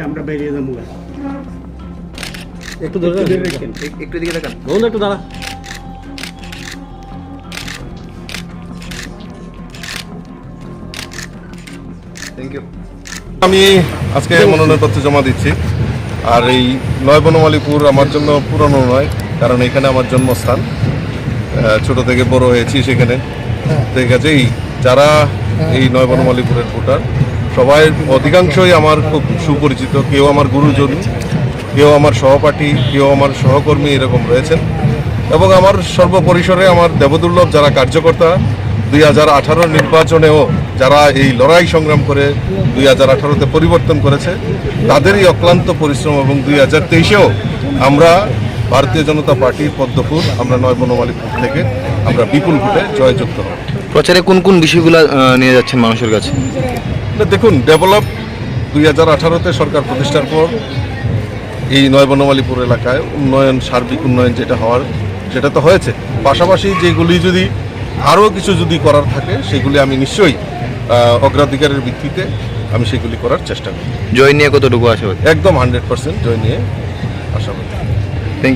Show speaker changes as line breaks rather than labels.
আমরা বেরিয়ে যাবো একটু ধরে রাখেন, একটু দিকে দেখেন, একটু দাঁড়া।
আমি আজকে মনোনয়নপত্র জমা দিচ্ছি। আর এই নয় বনমালীপুর আমার জন্য পুরনো নয়, কারণ এখানে আমার জন্মস্থান, ছোট থেকে বড় হয়েছি সেখানে। ঠিক আছে, যারা এই নয় বনমালীপুরের ভোটার সবাই অধিকাংশই আমার খুব সুপরিচিত। কেউ আমার গুরুজন, কেউ আমার সহপাঠী, কেউ আমার সহকর্মী এরকম রয়েছেন। এবং আমার সর্বপরিসরে আমার দেবদুর্লভ যারা কার্যকর্তা 2018 নির্বাচনেও যারা এই লড়াই সংগ্রাম করে 2018-তে পরিবর্তন করেছে, তাদেরই অক্লান্ত পরিশ্রম। এবং 2023-এও আমরা ভারতীয় জনতা পার্টির পদ্মপুর, আমরা নয় বনমালীপুর থেকে আমরা বিপুল ভোটে জয়যুক্ত হব।
প্রচারে কোন কোন বিষয়গুলো নিয়ে যাচ্ছেন মানুষের কাছে?
দেখুন, ডেভেলপ 2018-তে সরকার প্রতিষ্ঠার পর এই নয় বনমালীপুর এলাকায় উন্নয়ন, সার্বিক উন্নয়ন যেটা হওয়ার সেটা তো হয়েছে। পাশাপাশি যেগুলি যদি আরও কিছু যদি করার থাকে সেগুলি আমি নিশ্চয়ই অগ্রাধিকারের ভিত্তিতে আমি সেগুলি করার চেষ্টা করি।
জয় নিয়ে কতটুকু আশাবাদী?
একদম 100% জয় নিয়ে আশাবাদী।